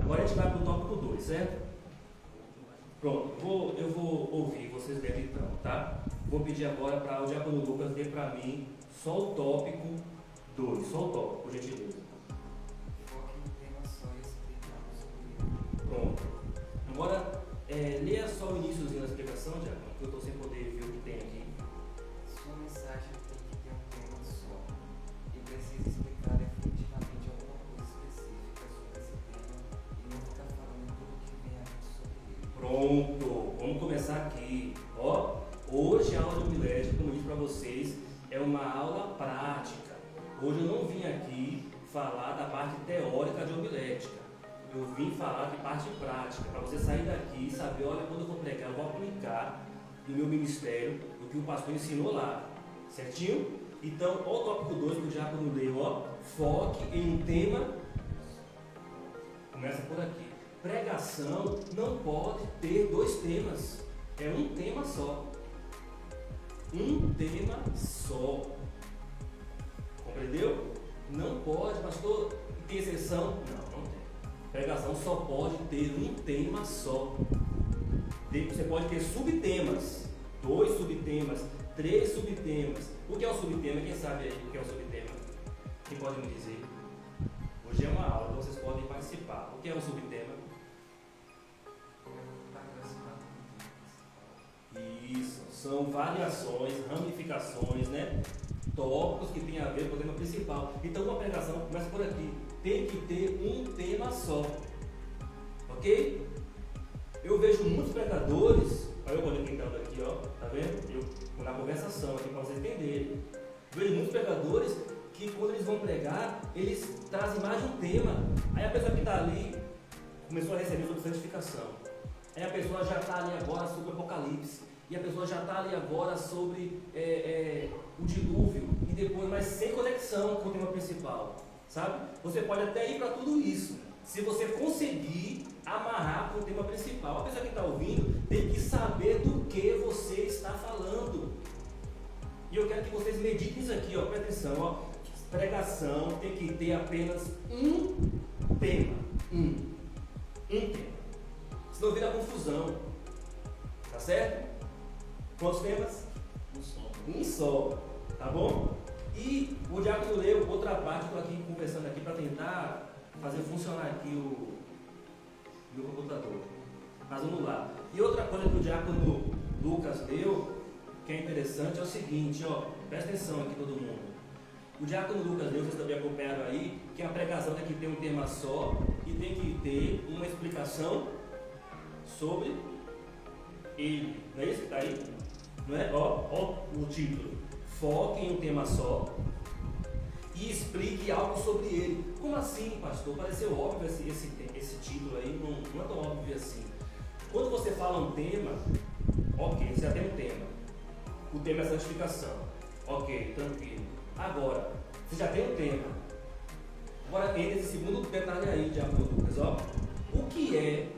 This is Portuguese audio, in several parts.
Agora a gente vai para o tópico 2, certo? Pronto, eu vou ouvir vocês lendo então, tá? Vou pedir agora para o diácono Lucas ler para mim só o tópico 2, só o tópico, por gentileza. Pronto. Agora, leia só o iníciozinho da explicação, diácono, que eu estou sem poder ver o que tem aqui. Sua mensagem tem que ter um tema só e precisa explicar definitivamente alguma coisa específica sobre esse tema e não ficar falando tudo que vem à mente sobre ele. Pronto, vamos começar aqui. Ó, hoje a aula de homilética, como eu disse para vocês, é uma aula prática. Hoje eu não vim aqui falar da parte teórica de homilética. Eu vim falar de parte prática, para você sair daqui e saber, olha, quando eu vou pregar, eu vou aplicar no meu ministério o que o pastor ensinou lá, certinho? Então, ó o tópico 2 que o diácono leu, ó, foque em um tema, começa por aqui. Pregação não pode ter dois temas, é um tema só. Um tema só. Compreendeu? Não pode, pastor, tem exceção? Não, não tem. Pregação só pode ter um tema só. Você pode ter subtemas, 2 subtemas, 3 subtemas. O que é um subtema? Quem sabe aí o que é um subtema? Quem pode me dizer? Hoje é uma aula, então vocês podem participar. O que é um subtema? Isso, são variações, ramificações, né? Tópicos que tem a ver com o tema principal. Então uma pregação começa por aqui. Tem que ter um tema só. Ok? Eu vejo muitos pregadores, olha eu olhando pintando aqui, ó, tá vendo? Eu na conversação aqui para vocês entenderem. Vejo muitos pregadores que quando eles vão pregar, eles trazem mais de um tema. Aí a pessoa que está ali começou a receber sobre santificação. Aí a pessoa já está ali agora sobre o Apocalipse. E a pessoa já está ali agora sobre o dilúvio. E depois, mas sem conexão com o tema principal. Sabe? Você pode até ir para tudo isso. Se você conseguir amarrar com o tema principal. A pessoa que está ouvindo tem que saber do que você está falando. E eu quero que vocês meditem isso aqui, ó. Presta atenção, ó. Pregação tem que ter apenas um tema. Um tema. Senão vira confusão. Tá certo? Quantos temas? Um só. Tá bom? E o diácono leu outra parte, estou aqui conversando aqui para tentar fazer funcionar aqui o meu computador. Mas vamos lá. E outra coisa que o diácono Lucas leu, que é interessante, é o seguinte, ó, presta atenção aqui todo mundo. O diácono Lucas leu, vocês também acompanharam aí, que a pregação tem que ter um tema só e tem que ter uma explicação sobre ele. Não é isso que está aí? Não é? Ó o título. Foque em um tema só e explique algo sobre ele. Como assim, pastor? Pareceu óbvio esse título aí, não é tão óbvio assim. Quando você fala um tema, ok, você já tem um tema. O tema é santificação. Ok, tranquilo. Agora, você já tem um tema. Agora entra esse segundo detalhe aí, diácono Lucas, ó. O que é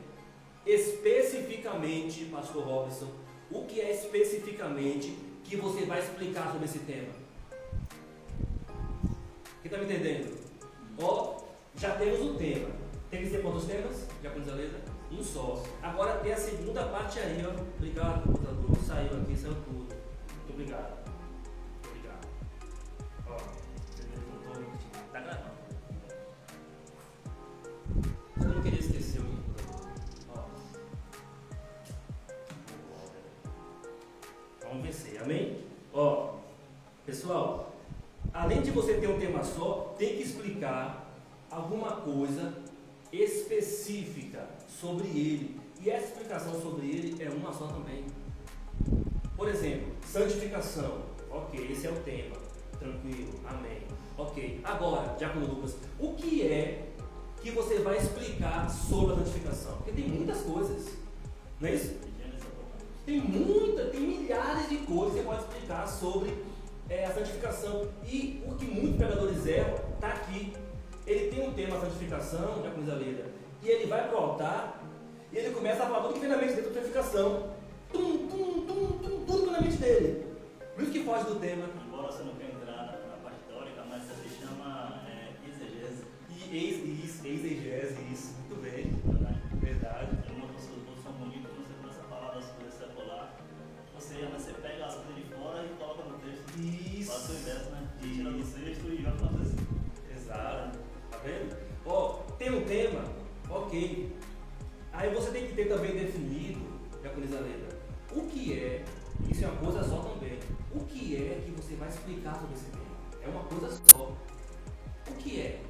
especificamente, pastor Robson, o que é especificamente que você vai explicar sobre esse tema? Quem está me entendendo? Ó, já temos o tema. Tem que ser quantos temas? Já com beleza? Um só. Agora tem a segunda parte aí, ó. Obrigado, computador. Saiu aqui, saiu tudo. Muito obrigado. Obrigado. Ó, você viu que tá gravando. Eu não queria esquecer o computador. Ó. Vamos vencer, amém? Ó, pessoal, além de você ter um tema só, tem que explicar alguma coisa específica sobre ele. E essa explicação sobre ele é uma só também. Por exemplo, santificação. Ok, esse é o tema. Tranquilo, amém. Ok, agora, diácono Lucas, o que é que você vai explicar sobre a santificação? Porque tem muitas coisas, não é isso? Tem milhares de coisas que você pode explicar sobre a santificação. E o que muitos pregadores erram está aqui. Ele tem um tema, santificação, diácono Leda, e ele vai para o altar e ele começa a falar tudo que vem na mente dele da santificação. Tudo na mente dele. Por isso que foge do tema. Embora você não queira entrar na parte teórica, mas isso se chama exegese. E exegese, isso, muito bem. Ok. Aí você tem que ter também definido, Diaconisa Leda, o que é, isso é uma coisa só também, o que é que você vai explicar sobre esse tema? É uma coisa só. O que é?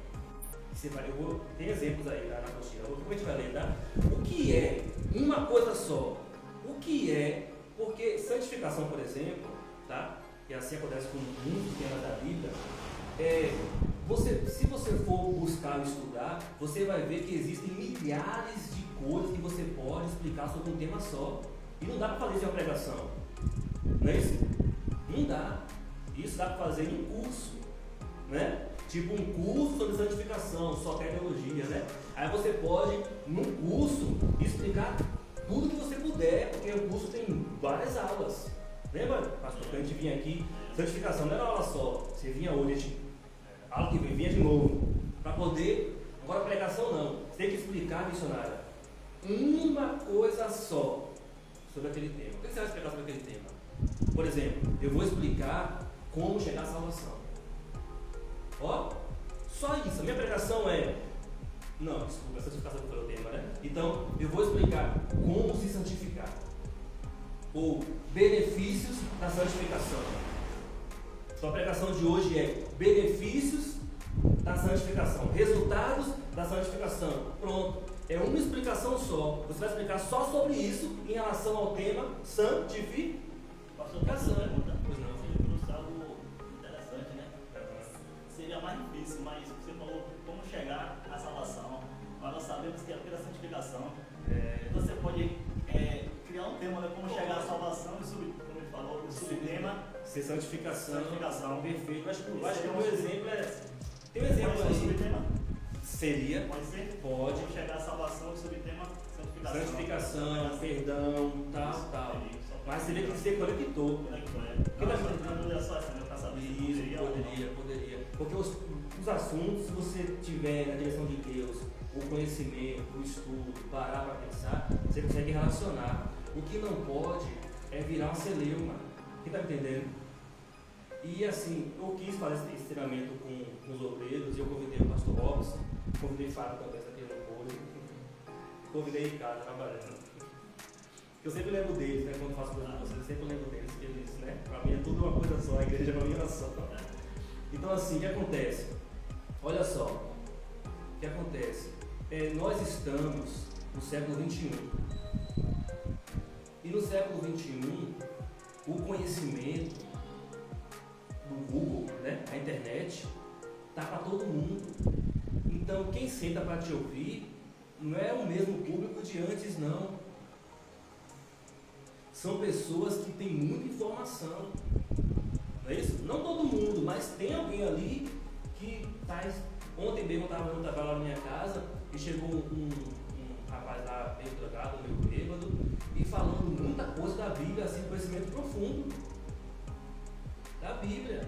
Tem exemplos aí na apostila, a gente vai ler, tá? O que é uma coisa só? O que é? Porque santificação, por exemplo, tá? E assim acontece com muitos temas da Bíblia, se você for buscar e estudar, você vai ver que existem milhares de coisas que você pode explicar sobre um tema só. E não dá para fazer isso em uma pregação. Não é isso? Não dá. Isso dá para fazer em curso, né? Tipo um curso sobre santificação, só teologia, né? Aí você pode, num curso, explicar tudo que você puder, porque o curso tem várias aulas. Lembra, pastor, que a gente vinha aqui, santificação não era uma aula só. Você vinha hoje, aula que vinha de novo, para poder. Agora pregação não. Você tem que explicar, missionária, uma coisa só sobre aquele tema. O que você vai explicar sobre aquele tema? Por exemplo, eu vou explicar como chegar à salvação. Ó, só isso. A minha pregação é. Não, desculpa, a santificação foi o tema, né? Então, eu vou explicar como se santificar. Ou benefícios da santificação. Então, a pregação de hoje é benefícios da santificação, resultados da santificação. Pronto. É uma explicação só. Você vai explicar só sobre isso em relação ao tema santificação. Pois não. Você trouxe algo interessante, né? Seria mais difícil, mas você falou como chegar à salvação. Mas nós sabemos que é pela santificação. Você pode criar um tema, né? Como chegar à salvação e como ele falou, o subtema ser santificação. Perfeito. Eu acho que o meu exemplo é. Tem um exemplo aí. Subtema? Seria. Pode ser? Pode. Como chegar à salvação e subtema santificação. Santificação, perdão, tal. Mas teria que ser conector. Isso, poderia. Porque os assuntos, se você tiver na direção de Deus, o conhecimento, o estudo, parar para pensar, você consegue relacionar. O que não pode é virar uma celeuma. Quem está me entendendo? E assim, eu quis fazer esse treinamento com os obreiros e eu convidei o pastor Robson, convidei o Fábio também, essa aqui não pôde, convidei Ricardo trabalhando. Eu sempre lembro deles, né? Quando faço coisa com vocês, eu sempre lembro deles, que eles, né? Pra mim é tudo uma coisa só, a igreja pra mim é uma só. Então assim, o que acontece? Olha só, o que acontece? Nós estamos no século XXI. E no século XXI, o conhecimento do Google, né? A internet, tá para todo mundo. Então quem senta para te ouvir não é o mesmo público de antes, não. São pessoas que têm muita informação, não é isso? Não todo mundo, mas tem alguém ali que faz. Ontem mesmo eu estava lá na minha casa e chegou um rapaz lá meio drogado, meio bêbado, e falando muita coisa da Bíblia, assim, conhecimento profundo da Bíblia,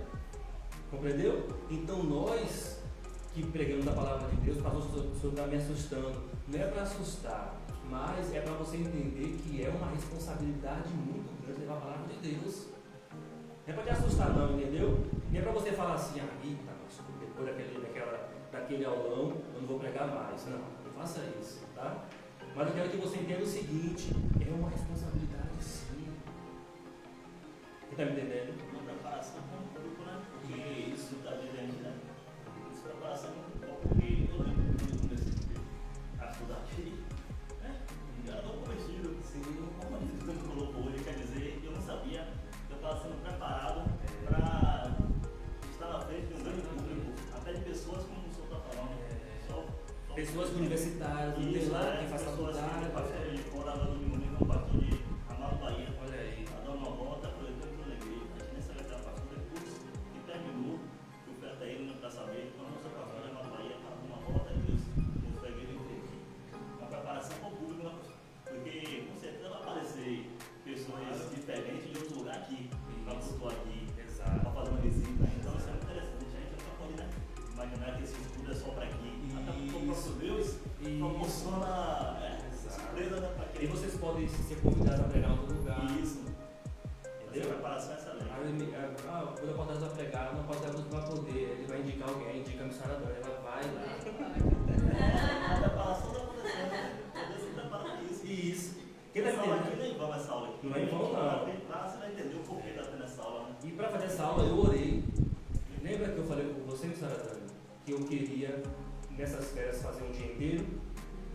compreendeu? Então nós que pregamos a palavra de Deus, o senhor está me assustando, não é para assustar, mas é para você entender que é uma responsabilidade muito grande levar a palavra de Deus. Não é para te assustar não, entendeu? Nem é para você falar assim, eita, mas depois daquele aulão eu não vou pregar mais. Não faça isso, tá? Mas eu quero que você entenda o seguinte, é uma responsabilidade sim. Você está me entendendo? Uma preparação com o público, né? Porque isso está dizendo, né? Essa preparação com o público, porque eu lembro quando eu comecei a estudar aqui, né? Eu não convencido. Sim. Como a gente tanto colocou hoje, quer dizer, eu não sabia, eu estava sendo preparado para estar na frente de um grande público, até de pessoas como o senhor está falando. Pessoas universitárias, não tem lá quem faz faculdade. Fora lá do Domingo, um pastor de Amado Bahia. Olha aí. A dar uma volta, aproveitando que eu lembrei, a gente nem sabia que era pastor, depois que terminou, eu fui até ele para saber, quando eu sou pastor de Amado Bahia, para dar uma volta, Deus, eu peguei ele entrei. Uma preparação para o público, né? Porque com certeza vai aparecer pessoas diferentes de outro lugar aqui, para cultuar aqui, para fazer uma visita. Então isso é muito interessante, a gente não pode, né? Imaginar que esse estudo é só para aqui. Até porque o nosso Deus proporciona surpresa, né? Para E vocês podem ser convidados a pregar em outro lugar. Isso. Entendeu? A preparação é excelente. Quando eu botar a pregar, não pode dar muito para poder. Ele vai indicar alguém, indica a missionária, ela vai lá. A preparação está acontecendo. que eu queria, nessas férias, fazer um dia inteiro.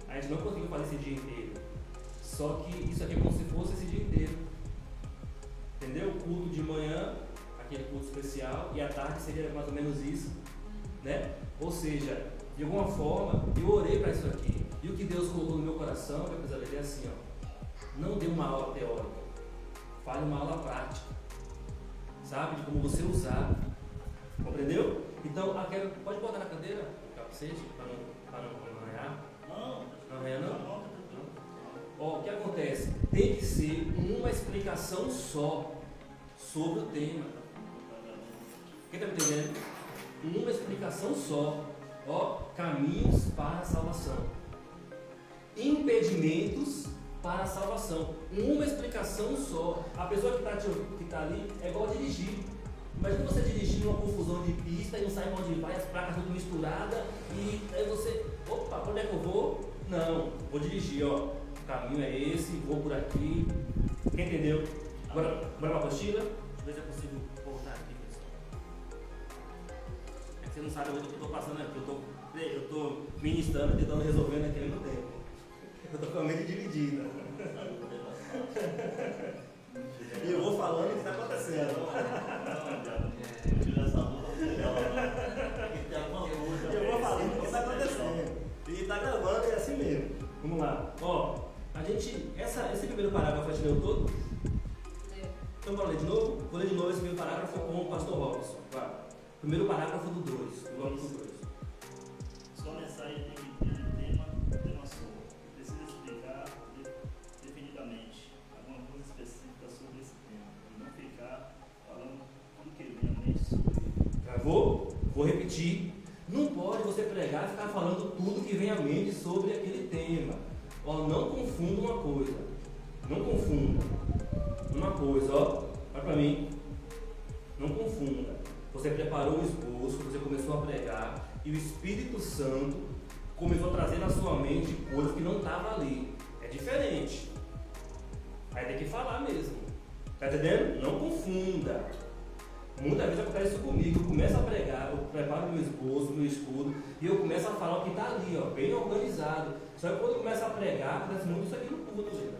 A gente não conseguiu fazer esse dia inteiro. Só que isso aqui é como se fosse esse dia inteiro. Entendeu? O culto de manhã, aquele culto especial, e à tarde seria mais ou menos isso, né? Ou seja, de alguma forma, eu orei para isso aqui. E o que Deus colocou no meu coração, é assim, ó. Não dê uma aula teórica, fale uma aula prática. Sabe? De como você usar. Compreendeu? Então, pode botar na cadeira o capacete, para não arranhar? Não arranha não? Ó, o que acontece? Tem que ser uma explicação só sobre o tema. Quem está me entendendo? Uma explicação só. Ó, caminhos para a salvação. Impedimentos para a salvação. Uma explicação só. A pessoa que está ali é igual a dirigir. Imagina você dirigir numa confusão de pista e não sabe onde vai, as placas tudo misturadas e aí você, opa, para onde é que eu vou? Não, vou dirigir, ó. O caminho é esse, vou por aqui. Quem entendeu? Bora para a apostila? Deixa eu ver se eu consigo voltar aqui, pessoal. É que você não sabe onde eu estou passando aqui. Eu estou ministrando, tentando resolver naquele mesmo tempo. Eu estou com a mente dividida. E eu vou falando o que está acontecendo. Eu vou falando o que está acontecendo. E está gravando, é assim mesmo. Vamos lá. Ó, esse primeiro parágrafo a gente leu todo? Então bora ler de novo? Vou ler de novo esse primeiro parágrafo com o pastor Robson. Vai. Primeiro parágrafo do 2. Do bloco do 2. Sua mensagem tem que ter um tema só. Precisa explicar definitivamente alguma coisa específica sobre esse tema. E não ficar falando tudo que vem à mente sobre ele. Gravou? Vou repetir. Não pode você pregar e ficar falando tudo que vem à mente sobre aquele tema. Ó, não confunda uma coisa. Não confunda uma coisa, ó. Vai pra mim. Não confunda. Você preparou o esboço, você começou a pregar e o Espírito Santo começou a trazer na sua mente coisas que não estavam ali. É diferente. Aí tem que falar mesmo. Tá entendendo? Não confunda. Muitas vezes acontece isso comigo. Eu começo a pregar, eu preparo meu esboço, meu estudo e eu começo a falar o que está ali, ó, bem organizado. Só que quando eu começo a pregar, acontece muito isso aqui no culto, gente.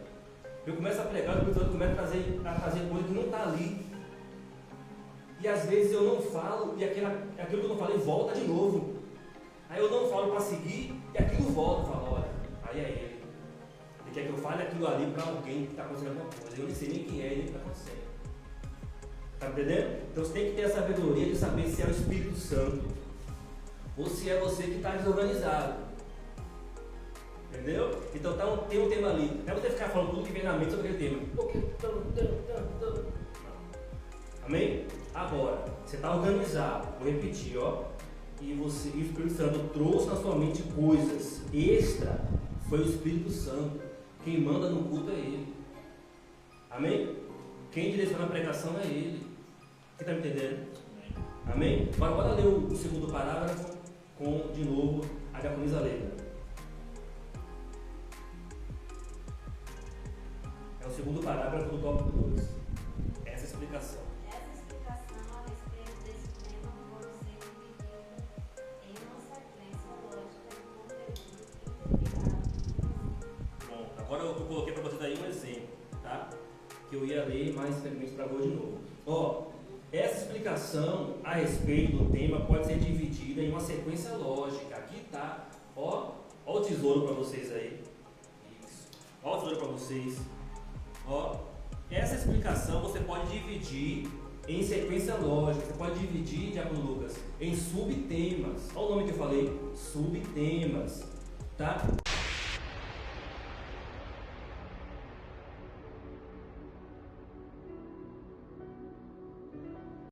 Eu começo a pregar, o Espírito Santo começa a trazer coisa que não está ali. E às vezes eu não falo e aquilo que eu não falei volta de novo. Aí eu não falo para seguir e aquilo volta. Eu falo, olha, aí é ele. Ele quer que eu fale aquilo ali para alguém que está acontecendo alguma coisa. Eu nem sei nem quem é, nem o que está acontecendo. Está entendendo? Então você tem que ter a sabedoria de saber se é o Espírito Santo ou se é você que está desorganizado. Entendeu? Então tem um tema ali. Não é você ficar falando tudo que vem na mente sobre aquele tema. Amém? Agora, você está organizado. Vou repetir, ó. E o Espírito Santo trouxe na sua mente coisas extra. Foi o Espírito Santo. Quem manda no culto é Ele. Amém? Quem direciona a pregação é Ele. Você está me entendendo? Amém? Agora bora ler o segundo parágrafo com, de novo, a diaconisa Leila. É o segundo parágrafo do tópico 2. Essa explicação. Essa explicação a respeito desse tema pode ser dividida em uma sequência lógica de conteúdo. Bom, agora eu coloquei para vocês aí um exemplo, tá? Que eu ia ler, mas infelizmente travou de novo. Ó, essa explicação a respeito do tema pode ser dividida em uma sequência lógica. Aqui tá, ó o tesouro para vocês aí. Isso. Ó o tesouro para vocês. Ó, essa explicação você pode dividir em sequência lógica. Você pode dividir, Diácono Lucas, em subtemas. Olha o nome que eu falei, subtemas, tá?